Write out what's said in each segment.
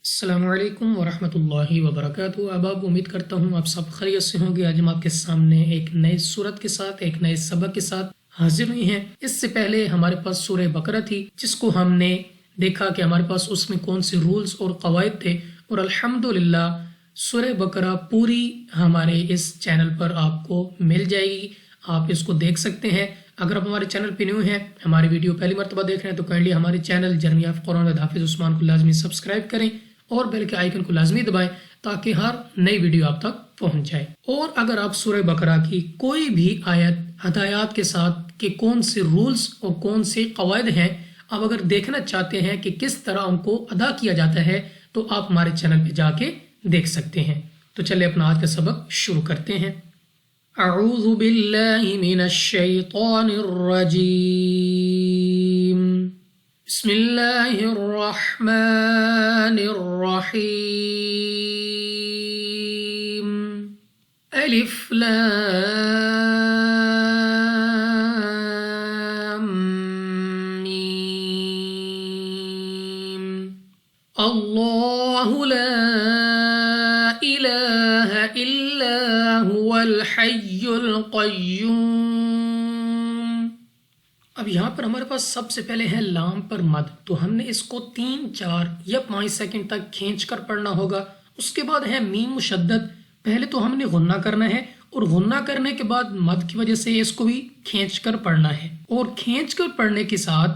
अस्सलामु अलैकुम वरहमतुल्लाहि वबरकातुहू। अब आप उम्मीद करता हूँ आप सब खैरियत से होंगे। आज हम आपके सामने एक नए सूरत के साथ, एक नए सबक के साथ हाजिर हुई हैं। इससे पहले हमारे पास सूरह बकरा थी, जिसको हमने देखा कि हमारे पास उसमें कौन से रूल्स और कवायद थे, और अल्हम्दुलिल्लाह सूरह बकरा पूरी हमारे इस चैनल पर आपको मिल जाएगी। आप इसको देख सकते हैं। अगर आप हमारे चैनल पे न्यू हैं, हमारे वीडियो पहली मरतबा देख रहे हैं, तो काइंडली हमारे चैनल जर्मी of Quran with Hafiz Usman को लाजमी सब्सक्राइब करें और बेल के आइकन को लाजमी दबाएं ताकि हर नई वीडियो आप तक पहुंच जाए। और अगर आप सूरह बकरा की कोई भी आयत हदायत के साथ कि कौन से रूल्स और कौन से कवायद हैं, आप अगर देखना चाहते हैं कि किस तरह उनको अदा किया जाता है, तो आप हमारे चैनल पे जाके देख सकते हैं। तो चलिए अपना आज का सबक शुरू करते हैं। अऊज़ु बिल्लाहि मिनश शैतानिर रजीम। बिस्मिल्लाहिर रहमानिर रहीम। अलिफ लाम मीम। अल्लाहु ला इलाहा इल्ला हुवल हय्युल क़य्यूम। अब यहाँ पर हमारे पास सबसे पहले है लाम पर मद, तो हमने इसको 3, 4 या 5 सेकंड तक खींच कर पढ़ना होगा। उसके बाद है मीम मुशद्दद। पहले तो हमने गुन्ना करना है, और गुन्ना करने के बाद मद की वजह से इसको भी खींच कर पढ़ना है, और खींच कर पढ़ने के साथ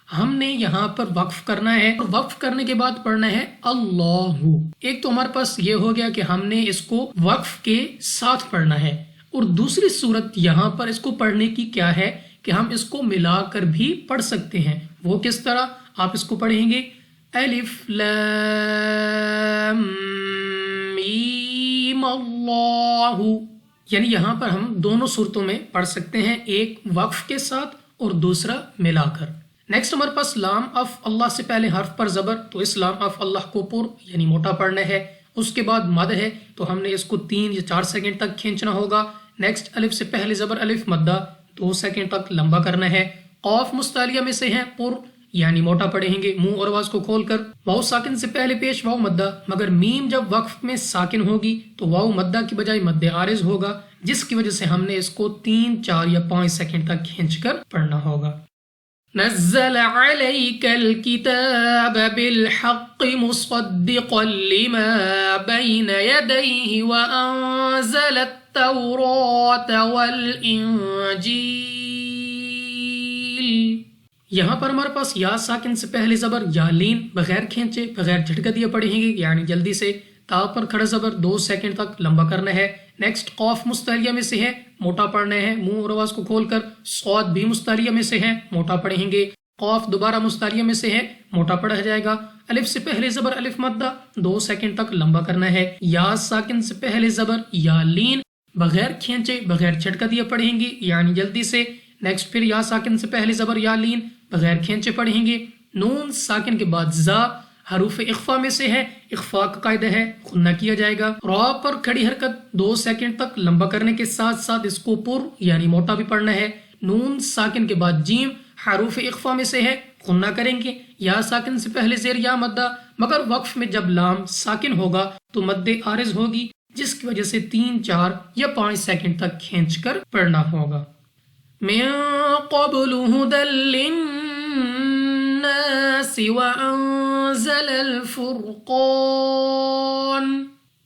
हमने यहाँ पर वक्फ करना है, और वक्फ करने के बाद पढ़ना है अल्लाहु। एक तो हमारे पास ये हो गया कि हमने इसको वक्फ के साथ पढ़ना है, और दूसरी सूरत यहाँ पर इसको पढ़ने की क्या है कि हम इसको मिलाकर भी पढ़ सकते हैं। वो किस तरह? आप इसको पढ़ेंगे अलिफ लाम मीम अल्लाहु, यानी यहाँ पर हम दोनों सूरतों में पढ़ सकते हैं, एक वक्फ के साथ और दूसरा मिलाकर। नेक्स्ट हमारे पास लाम ऑफ अल्लाह से पहले हर्फ पर जबर, तो इस लाम ऑफ अल्लाह को पुर यानी मोटा पढ़ना है। उसके बाद मद है, तो हमने इसको 3 या 4 सेकंड तक खींचना होगा। नेक्स्ट अलिफ से पहले जबर अलिफ मद्दा 2 सेकंड तक लंबा करना है। कौफ मुस्तालिया में से है पुर यानी मोटा पढ़ेंगे मुंह और आवाज को खोलकर। वाव साकिन से पहले पेश वाव मद्दा, मगर मीम जब वक्फ में साकिन होगी तो वाव मद्दा की बजाय मद्दे आरिज होगा, जिसकी वजह से हमने इसको 3, 4 या 5 सेकंड तक खींचकर पढ़ना होगा। नज़्ज़ल अलैकल किताब बिलहक़्क़ि मुसद्दिक़न लिमा बैन यदैहि व अंज़लत तौरात वल इंजील। यहाँ पर हमारे पास या साकिन से पहले जबर या लीन बगैर खींचे बगैर झटका दिए पढ़ेंगे, यानी जल्दी से। ता पर खड़ा जबर 2 सेकंड तक लंबा करना है। नेक्स्ट कौफ मुस्तालिया में से है, मोटा पढ़ना है मुंह और आवाज को खोलकर। सौद भी मुस्तालिया में से है, मोटा पढ़ेंगे। कौफ दोबारा मुस्तालिया में से है, मोटा पढ़ा जाएगा। अलिफ से पहले जबर अलिफ मद्दा 2 सेकंड तक लंबा करना है। या साकिन से पहले जबर या लीन बगैर खींचे बगैर झटका दिए पढ़ेंगे, यानी जल्दी से। नेक्स्ट फिर या साकिन से पहले जबर या लीन बगैर खींचे पढ़ेंगे। नून साकिन के बाद जा हरूफ इख्फा में से है, इख्फा का कायदा है, गुन्ना किया जाएगा। रॉ पर खड़ी हरकत 2 सेकंड तक लंबा करने के साथ साथ इसको पुर यानी मोटा भी पढ़ना है। नून साकिन के बाद जीम हरूफ इख्फा में से है, गुन्ना करेंगे। या साकिन से पहले जेर या मद्दा, मगर वक्फ में जब लाम साकिन होगा तो मद्दे आरिज होगी, जिसकी वजह से 3, 4 या 5 सेकंड तक खींचकर पढ़ना होगा। मिन क़ब्लु हुदल लिन्नासि व अंज़लल फुरक़ान।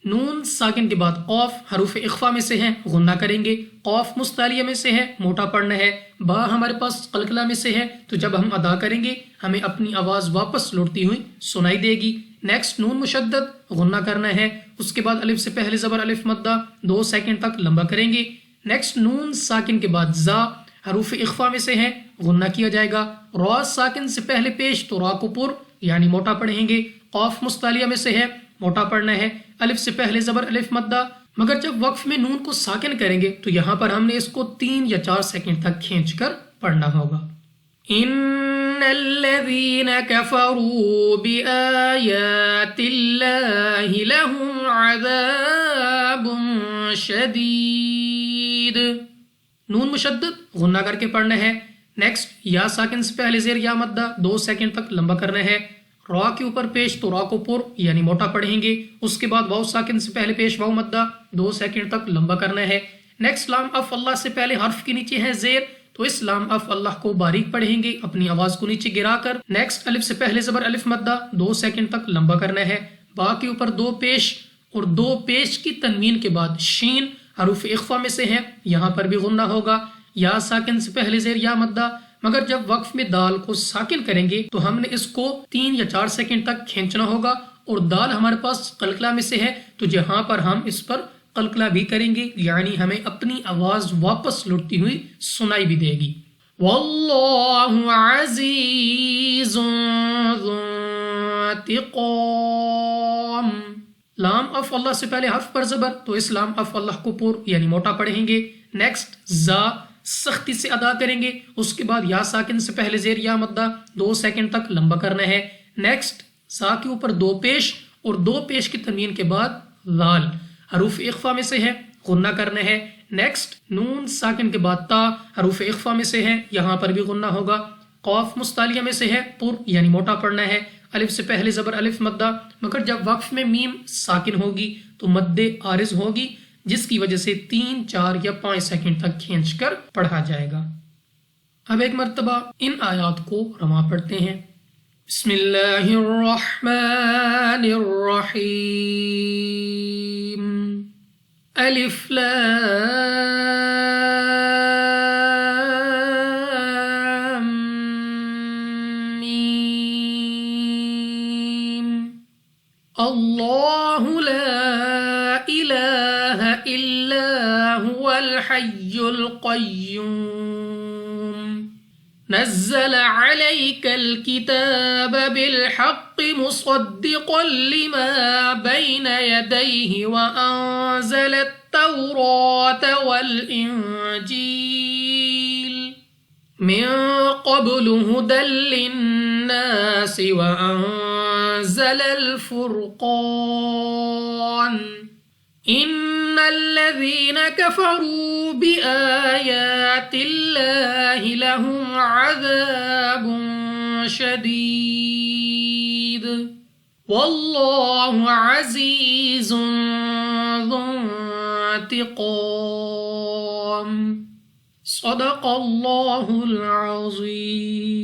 नून साकिन के बाद कौफ हरूफ इख्फा में से है, गुन्ना करेंगे। कौफ मुस्तालिया में से है, मोटा पढ़ना है। बा हमारे पास कलकला में से है, तो जब हम अदा करेंगे हमें अपनी आवाज वापस लौटती हुई सुनाई देगी। नेक्स्ट नून मुशद्दद गुन्ना करना है। उसके बाद अलिफ से पहले जबर अलिफ मद्दा 2 सेकंड तक लंबा करेंगे। नेक्स्ट नून साकिन के बाद जा हरूफ इख्फा में से है, गुन्ना किया जाएगा। रॉ साकिन से पहले पेश, तो रा को पुर यानी मोटा पढ़ेंगे। कौफ मुस्तालिया में से है, मोटा पढ़ना है। अलिफ से पहले जबर अलिफ मद्दा, मगर जब वक्फ में नून को साकिन करेंगे तो यहाँ पर हमने इसको 3 या 4 सेकंड तक खींचकर पढ़ना होगा। इन्नल्लज़ीना कफ़रू बिआयातिल्लाहि लहुम अज़ाबुन शदीद। नून मुशद्दद गुन्ना करके पढ़ना है। नेक्स्ट या साकिन से पहले जेर या मद्दा 2 सेकंड तक लंबा करना है। را کے اوپر پیش تو را کو پر یعنی موٹا پڑھیں گے. اس کے بعد واو ساکن سے پہلے پیش واو مدہ 2 سیکنڈ تک لمبا کرنا ہے. نیکسٹ لام اف اللہ سے پہلے حرف کے نیچے ہے زیر تو اس لام اف اللہ کو باریک پڑھیں گے اپنی آواز کو نیچے گرا کر. نیکسٹ الف سے پہلے زبر الف مدہ 2 سیکنڈ تک لمبا کرنا ہے. با کے اوپر 2 پیش اور 2 پیش کی تنوین کے بعد شین حروف اخفا میں سے ہے, یہاں پر بھی غنہ ہوگا. یا ساکن سے پہلے زیر یا مدہ, مگر جب وقف میں دال کو ساکن کریں گے تو ہم نے اس کو 3 یا 4 سیکنڈ تک کھینچنا ہوگا, اور دال ہمارے پاس قلقلہ میں سے ہے تو جہاں پر ہم اس پر قلقلہ بھی کریں گے یعنی ہمیں اپنی آواز واپس لوٹتی ہوئی سنائی بھی دے گی. واللہ عزیز ذو انتقام. لام اف اللہ سے پہلے حرف پر زبر تو اس لام اف اللہ کو پر یعنی موٹا پڑھیں گے. نیکسٹ زا سختی سے ادا کریں گے. اس کے بعد یا ساکن سے پہلے زیر یا مدہ 2 سیکنڈ تک لمبا کرنا ہے. نیکسٹ سا کے اوپر 2 پیش اور 2 پیش کی تنوین کے بعد لال حروف اخفا میں سے ہے, غنہ کرنا ہے. نیکسٹ نون ساکن کے بعد تا حروف اخفا میں سے ہے, یہاں پر بھی غنہ ہوگا. قاف مستعلیہ میں سے ہے پر یعنی موٹا پڑھنا ہے. الف سے پہلے زبر الف مدہ, مگر جب وقف میں میم ساکن ہوگی تو مد عارض ہوگی جس کی وجہ سے 3 4 یا 5 سیکنڈ تک کھینچ کر پڑھا جائے گا. اب ایک مرتبہ ان آیات کو رواں پڑھتے ہیں. بسم اللہ الرحمن الرحیم. الف لام اللہ لا الہ الا هو الحی القیوم نزل عليك الكتاب بالحق مصدقا لما بين يديه وأنزل التوراة والإنجيل من قبل هدى للناس وأنزل الفرقان إن الذين كفروا بآيات الله لهم عذاب شديد والله عزيز ذو انتقام. صدق الله العظيم.